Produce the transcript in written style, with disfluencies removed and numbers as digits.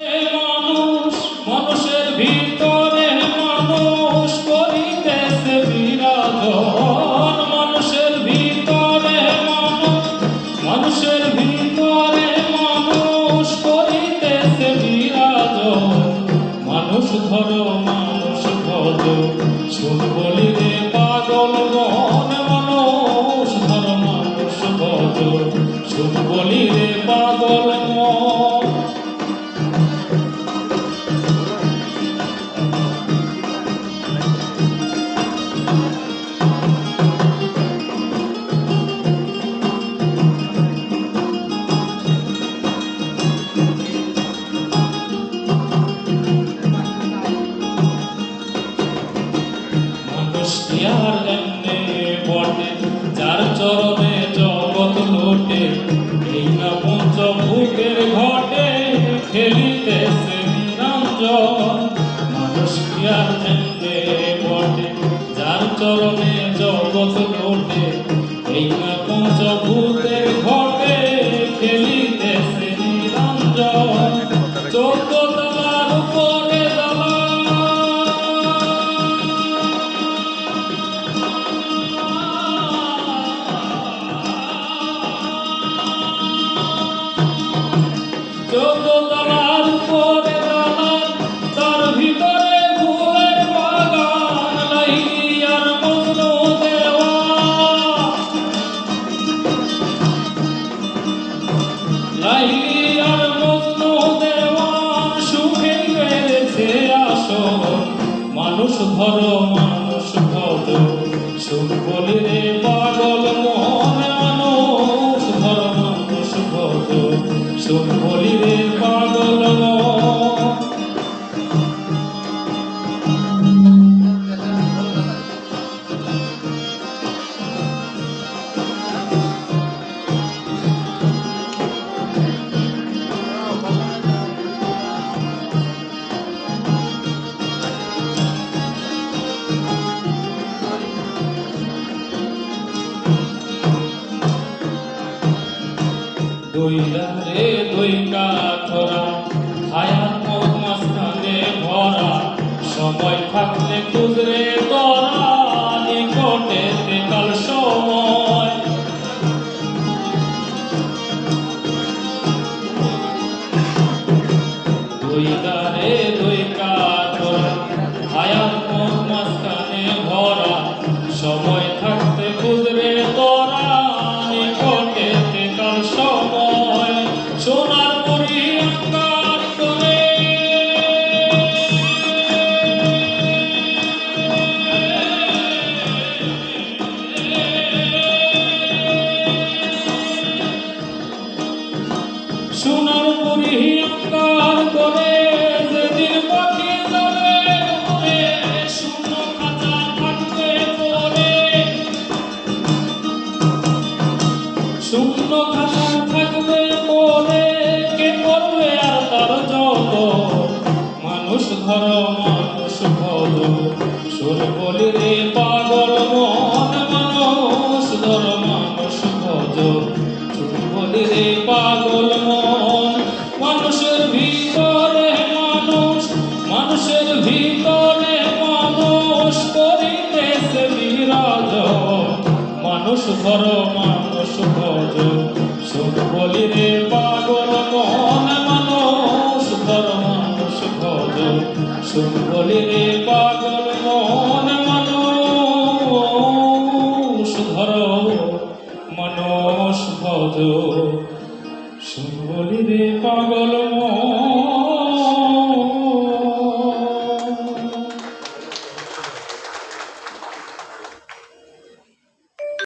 মানুষ মানুষের ভিতরে মানুষ করিতেছে বিরাজন, মানুষের ভিতরে মানুষের ভিতরে মানুষ করিতেছে বিরাজন। মানুষ ধরো মানুষ ভজো শুন বলি রে পাগল মন, মানুষ ধরো মানুষ ভজো শুন বলি রে পাগল মন। যার চরণে জগৎ লোটে, এই না পঞ্চভূতের ঘটে খেলিতেছে নিরঞ্জন। মানুষ কি আর এমনে বটে, যার চরণে জগৎ লোটে, এই না পঞ্চভূতের ঘটে খেলিতেছে নিরঞ্জন। 14 তলার উপরে তলার উপরে দালান, তার ভিতরে ফুলের বাগান, লাইলি আর মজনু দেওয়ান, লাইলি আর মজনু দেওয়ান, সুখে বেড়েছে আসন। মানুষ ধরো মানুষ ভজো সুখ বলি রে পাগল মন, মানুষ ধরো মানুষ ভজো সুখ বলি রে পাগল মন। দইলা রে দই কাঠরা হায়াত মত মাঝখানে ভরা, সময় থাকলে খুঁজরে তোরা নিকটে কাল সময়। দইলা রে দই কাঠরা হায়াত মত মাঝখানে ভরা, সময় থাকতে খুঁজরে তোরা নিকটে কাল সময়। সোনার পরি অঙ্গার করে সোনার পরি অঙ্গার করে, যেদিন পাখি যাবে উড়ে, শূন্য খাঁচা থাকবে পরে, শূন্য খাঁচা থাকবে পরে, কে করবে আর তার যত। মানুষ ধরো মানুষ ভজো সুর বলি রে পাগল মন, মানুষ ধরো মানুষ ভজো সুর বলি রে পাগল মন। মানুষের ভিতরে মানুষ মানুষের ভিতরে মানুষ করিতেছে বিরাজন। মানুষ ধরো মানুষ ভজো সুখ বলি রে পাগল মন, মানুষ ধরো মানুষ ভজো সুখ বলি রে পাগল মন। মানুষ ধরো মানুষ ভজো সুখ বলি রে পাগল মন।